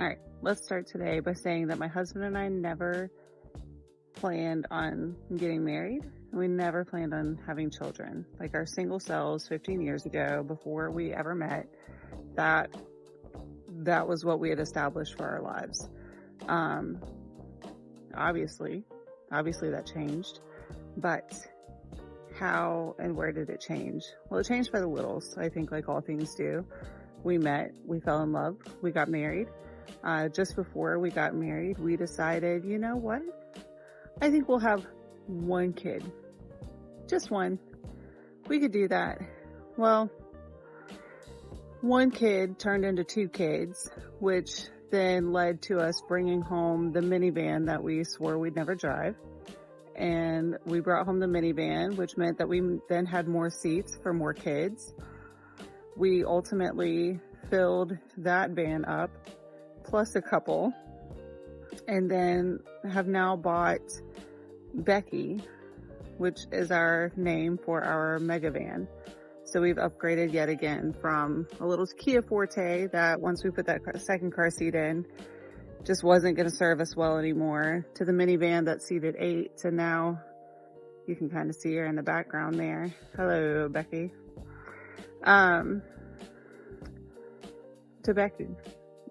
All right, let's start today by saying that my husband and I never planned on getting married. We never planned on having children. Like our single selves 15 years ago, before we ever met, that was what we had established for our lives. Obviously that changed, but how and where did it change? Well, it changed by the littles. I think like all things do. We met, we fell in love, we got married. Just before we got married, we decided, you know what? I think we'll have one kid. Just one. We could do that. Well, one kid turned into two kids, which then led to us bringing home the minivan that we swore we'd never drive. And we brought home the minivan, which meant that we then had more seats for more kids. We ultimately filled that van up, plus a couple, and then have now bought Becky, which is our name for our mega van. So we've upgraded yet again from a little Kia Forte that once we put that second car seat in, just wasn't going to serve us well anymore, to the minivan that seated 8, to now you can kind of see her in the background there. Hello, Becky. To Becky.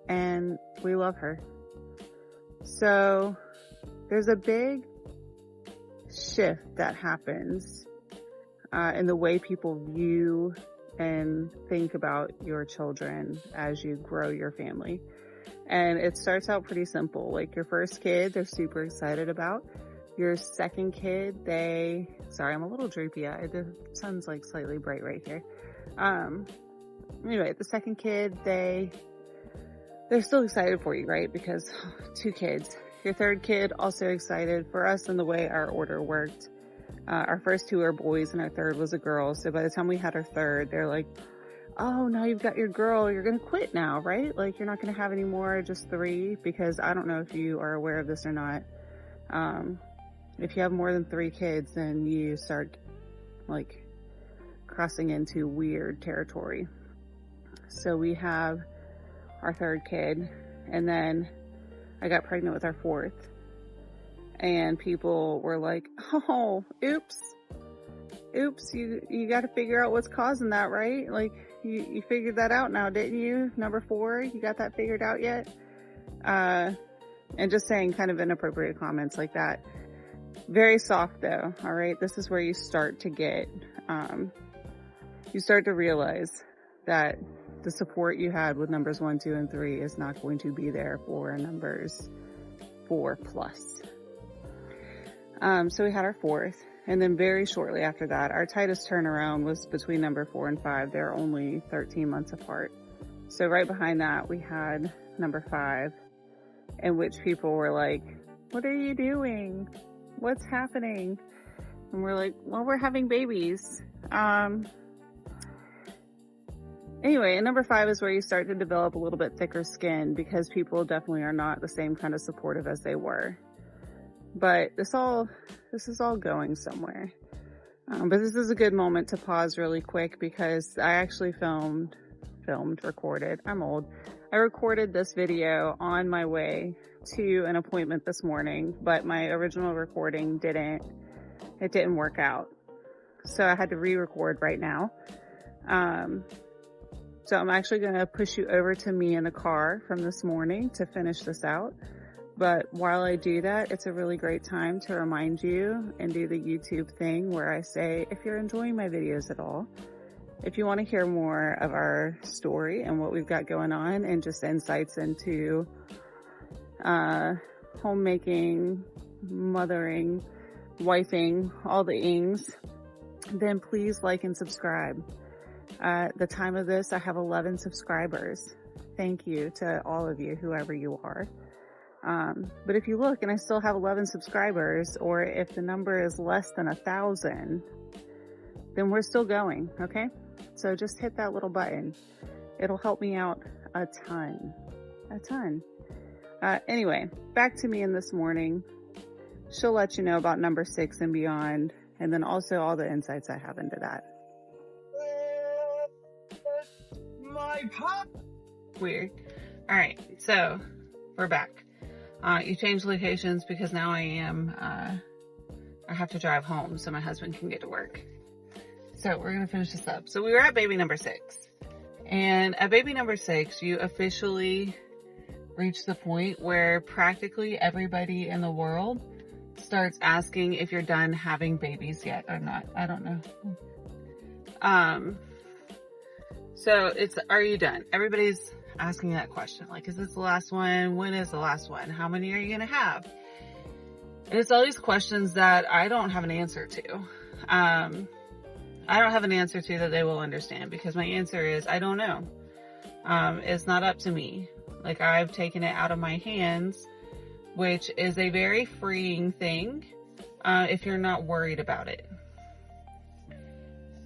And we love her. So there's a big shift that happens in the way people view and think about your children as you grow your family. And it starts out pretty simple. Like your first kid, they're super excited about. Your second kid, sorry, I'm a little droopy. The sun's like slightly bright right here. Anyway, the second kid, they're still excited for you, right? Because 2 kids. Your third kid, also excited for us in the way our order worked. Our first 2 are boys and our third was a girl. So by the time we had our third, they're like, oh, now you've got your girl. You're going to quit now, right? Like you're not going to have any more, just 3, because I don't know if you are aware of this or not. If you have more than 3 kids, then you start like crossing into weird territory. So we have our third kid, and then I got pregnant with our 4th, and people were like, oh, oops, you got to figure out what's causing that, right? Like you figured that out now, didn't you? Number 4, you got that figured out yet? And just saying kind of inappropriate comments like that. Very soft though. All right. This is where you start to get, you start to realize that the support you had with numbers 1, 2, and 3 is not going to be there for numbers 4+. So we had our 4th, and then very shortly after that, our tightest turnaround was between number 4 and 5. They're only 13 months apart. So right behind that, we had number 5, in which people were like, what are you doing? What's happening? And we're like, well, we're having babies. Anyway, and number 5 is where you start to develop a little bit thicker skin, because people definitely are not the same kind of supportive as they were. But this is all going somewhere. But this is a good moment to pause really quick, because I actually recorded. I'm old. I recorded this video on my way to an appointment this morning, but my original recording didn't work out. So I had to re-record right now. So I'm actually going to push you over to me in the car from this morning to finish this out. But while I do that, it's a really great time to remind you and do the YouTube thing where I say, if you're enjoying my videos at all, if you want to hear more of our story and what we've got going on and just insights into homemaking, mothering, wifing, all the ings, then please like and subscribe. At the time of this, I have 11 subscribers. Thank you to all of you, whoever you are. But if you look and I still have 11 subscribers, or if the number is less than 1,000, then we're still going, okay? So just hit that little button. It'll help me out a ton. Anyway, back to me in this morning. She'll let you know about number 6 and beyond, and then also all the insights I have into that. My pop. Weird. All right, so we're back. You changed locations because now I have to drive home so my husband can get to work. So we're going to finish this up. So we were at baby number 6. And at baby number 6, you officially reach the point where practically everybody in the world starts asking if you're done having babies yet or not. I don't know. So it's, are you done? Everybody's asking that question. Like, is this the last one? When is the last one? How many are you going to have? And it's all these questions that I don't have an answer to. I don't have an answer to that they will understand, because my answer is, I don't know. It's not up to me. Like, I've taken it out of my hands, which is a very freeing thing, if you're not worried about it.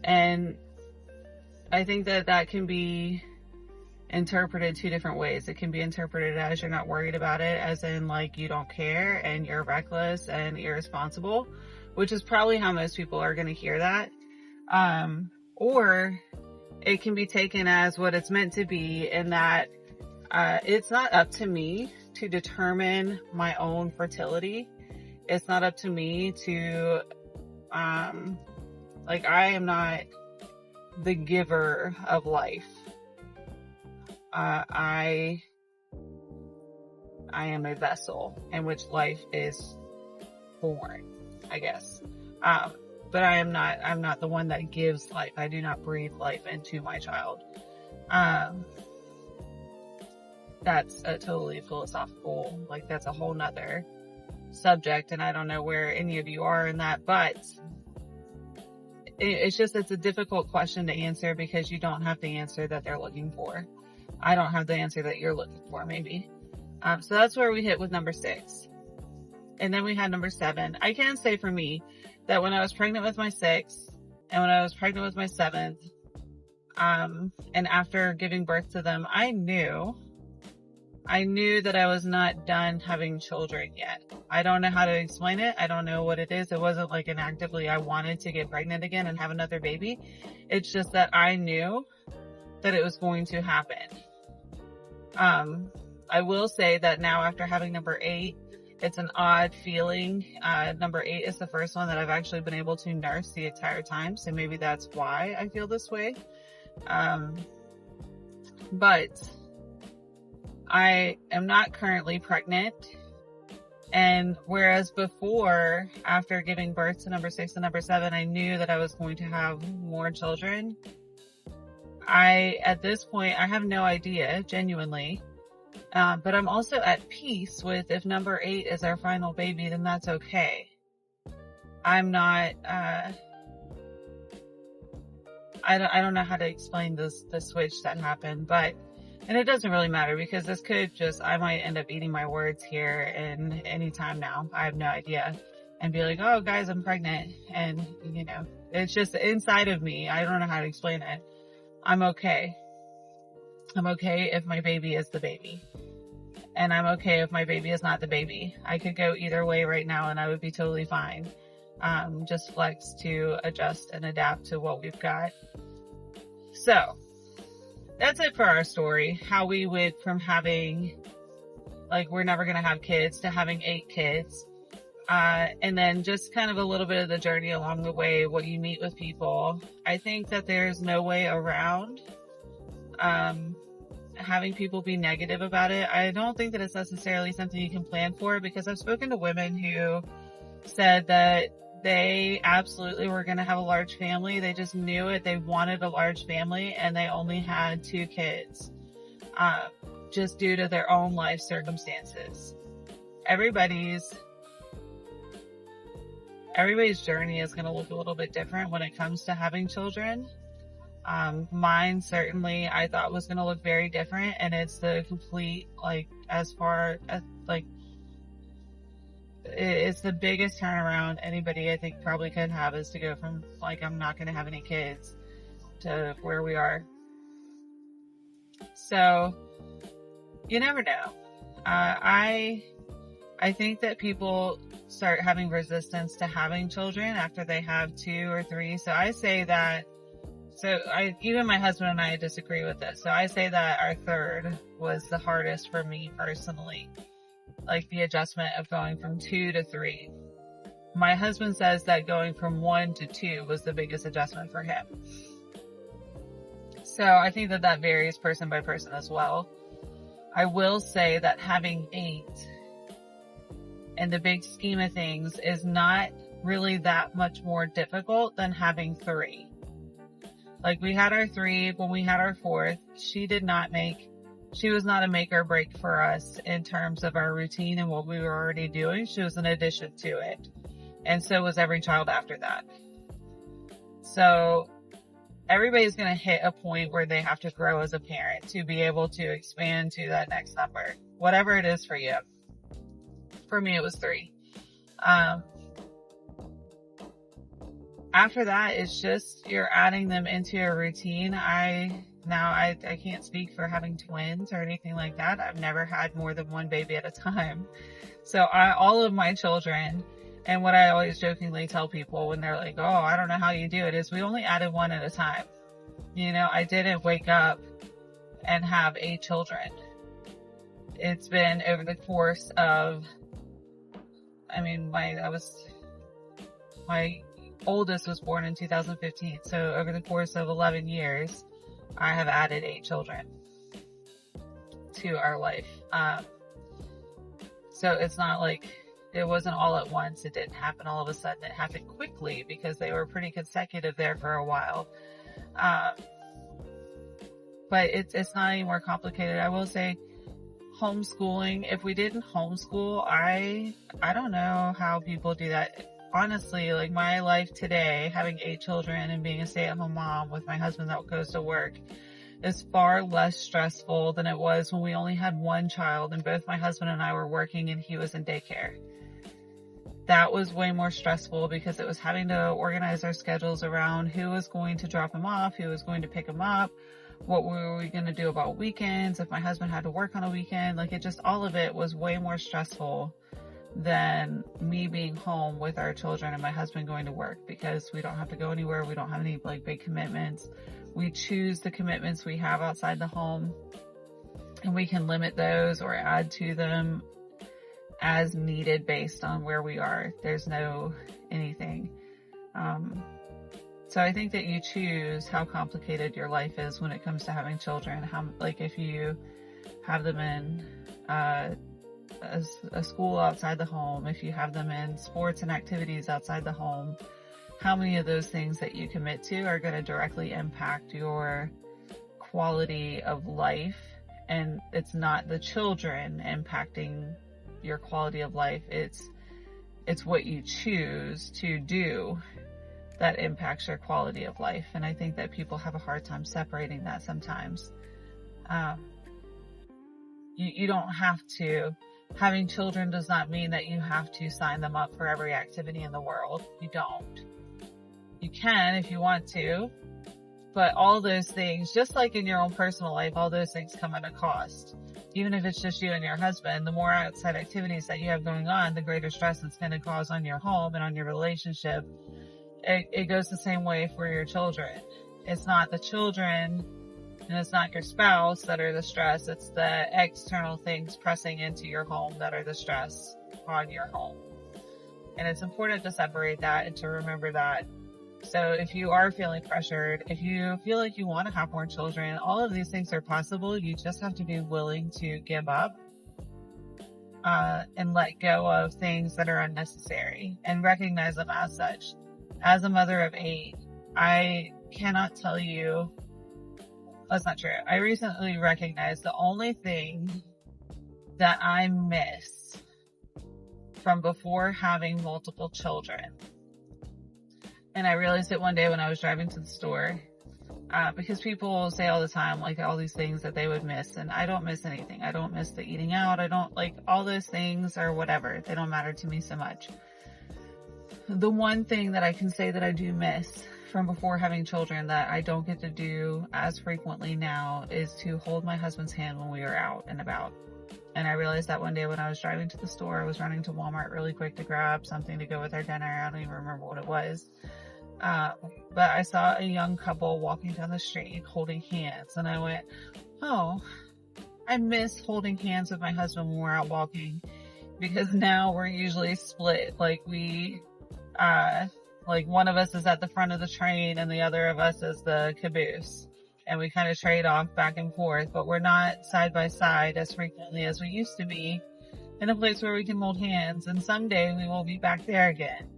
And I think that that can be interpreted 2 different ways. It can be interpreted as you're not worried about it, as in like you don't care and you're reckless and irresponsible, which is probably how most people are going to hear that. Or it can be taken as what it's meant to be, in that it's not up to me to determine my own fertility. It's not up to me to, like, I am not the giver of life. I am a vessel in which life is born, I guess. But I'm not the one that gives life. I do not breathe life into my child. That's a totally philosophical, like, that's a whole nother subject, and I don't know where any of you are in that, but it's a difficult question to answer, because you don't have the answer that they're looking for. I don't have the answer that you're looking for, maybe. So that's where we hit with number 6. And then we had number 7. I can say for me that when I was pregnant with my 6th and when I was pregnant with my 7th, and after giving birth to them, I knew that I was not done having children yet. I don't know how to explain it. I don't know what it is. It wasn't like an actively, I wanted to get pregnant again and have another baby. It's just that I knew that it was going to happen. I will say that now, after having number 8, it's an odd feeling. Number 8 is the first one that I've actually been able to nurse the entire time. So maybe that's why I feel this way. But I am not currently pregnant. And whereas before, after giving birth to number 6 and number 7, I knew that I was going to have more children. At this point, I have no idea, genuinely. But I'm also at peace with, if number 8 is our final baby, then that's okay. I'm not, I don't know how to explain the switch that happened, and it doesn't really matter, because this could I might end up eating my words here in any time now. I have no idea. And be like, oh guys, I'm pregnant. And it's just inside of me. I don't know how to explain it. I'm okay. I'm okay if my baby is the baby. And I'm okay if my baby is not the baby. I could go either way right now and I would be totally fine. Just flex to adjust and adapt to what we've got. So that's it for our story. How we went from having, like, we're never going to have kids, to having 8 kids. And then just kind of a little bit of the journey along the way, what you meet with people. I think that there's no way around, having people be negative about it. I don't think that it's necessarily something you can plan for, because I've spoken to women who said that they absolutely were going to have a large family. They just knew it. They wanted a large family, and they only had 2 kids, just due to their own life circumstances. Everybody's journey is going to look a little bit different when it comes to having children. Mine certainly I thought was going to look very different, and it's the complete, like, as far as, like, it's the biggest turnaround anybody I think probably could have, is to go from, like, I'm not going to have any kids, to where we are. So you never know. I think that people start having resistance to having children after they have 2 or 3. So I say that So even my husband and I disagree with this. So I say that our third was the hardest for me personally. Like the adjustment of going from 2 to 3. My husband says that going from 1 to 2 was the biggest adjustment for him. So I think that varies person by person as well. I will say that having 8 in the big scheme of things is not really that much more difficult than having 3. Like we had our 3, when we had our 4th, she was not a make or break for us in terms of our routine and what we were already doing. She was an addition to it. And so was every child after that. So everybody's going to hit a point where they have to grow as a parent to be able to expand to that next number, whatever it is for you. For me, it was 3. After that, it's just you're adding them into your routine. I can't speak for having twins or anything like that. I've never had more than one baby at a time. So all of my children, and what I always jokingly tell people when they're like, oh, I don't know how you do it, is we only added one at a time. You know, I didn't wake up and have 8 children. It's been over the course of, my oldest was born in 2015. So over the course of 11 years, I have added 8 children to our life. So it's not like it wasn't all at once. It didn't happen all of a sudden. It happened quickly because they were pretty consecutive there for a while. But it's not any more complicated. I will say homeschooling, if we didn't homeschool, I don't know how people do that. Honestly, like my life today, having 8 children and being a stay-at-home mom with my husband that goes to work is far less stressful than it was when we only had one child and both my husband and I were working and he was in daycare. That was way more stressful because it was having to organize our schedules around who was going to drop him off, who was going to pick him up, what were we going to do about weekends, if my husband had to work on a weekend. Like all of it was way more stressful than me being home with our children and my husband going to work, because we don't have to go anywhere. We don't have any big commitments. We choose the commitments we have outside the home and we can limit those or add to them as needed based on where we are. There's no anything. So I think that you choose how complicated your life is when it comes to having children. If you have them in, a school outside the home, if you have them in sports and activities outside the home, how many of those things that you commit to are going to directly impact your quality of life? And it's not the children impacting your quality of life. It's what you choose to do that impacts your quality of life. And I think that people have a hard time separating that sometimes. You don't have to. Having children does not mean that you have to sign them up for every activity in the world. You don't. You can if you want to, but all those things, just like in your own personal life, all those things come at a cost. Even if it's just you and your husband, the more outside activities that you have going on, the greater stress it's going to cause on your home and on your relationship. It goes the same way for your children. It's not the children and it's not your spouse that are the stress. It's the external things pressing into your home that are the stress on your home. And it's important to separate that and to remember that. So if you are feeling pressured, if you feel like you want to have more children, all of these things are possible. You just have to be willing to give up and let go of things that are unnecessary and recognize them as such. As a mother of 8, I cannot tell you, that's not true. I recently recognized the only thing that I miss from before having multiple children. And I realized it one day when I was driving to the store, because people say all the time, like all these things that they would miss, and I don't miss anything. I don't miss the eating out. I don't all those things or whatever. They don't matter to me so much. The one thing that I can say that I do miss from before having children that I don't get to do as frequently now is to hold my husband's hand when we are out and about. And I realized that one day when I was driving to the store, I was running to Walmart really quick to grab something to go with our dinner. I don't even remember what it was. Um, but I saw a young couple walking down the street holding hands, and I went, oh, I miss holding hands with my husband when we're out walking, because now we're usually split. Like like one of us is at the front of the train and the other of us is the caboose. And we kind of trade off back and forth, but we're not side by side as frequently as we used to be in a place where we can hold hands. And someday we will be back there again,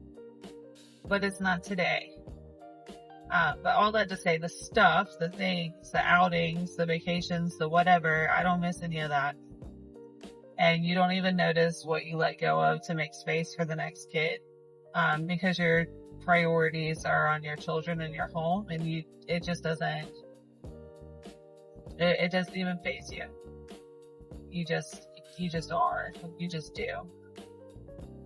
but it's not today. But all that to say, the stuff, the things, the outings, the vacations, the whatever, I don't miss any of that. And you don't even notice what you let go of to make space for the next kid, because your priorities are on your children and your home, and it just doesn't even faze you. You just are. You just do.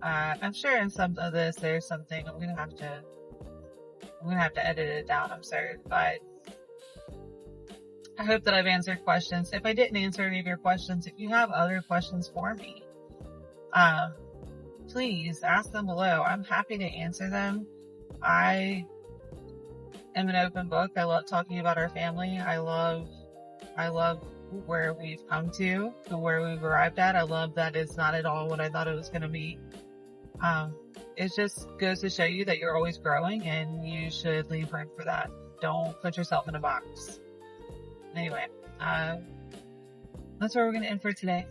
I'm sure in some of this there's something I'm gonna have to edit it down, I'm sorry, but I hope that I've answered questions. If I didn't answer any of your questions, if you have other questions for me, please ask them below. I'm happy to answer them. I am an open book. I love talking about our family. I love where we've come to where we've arrived at. I love that it's not at all what I thought it was going to be. It just goes to show you that you're always growing, and you should leave room for that. Don't put yourself in a box. Anyway, that's where we're going to end for today.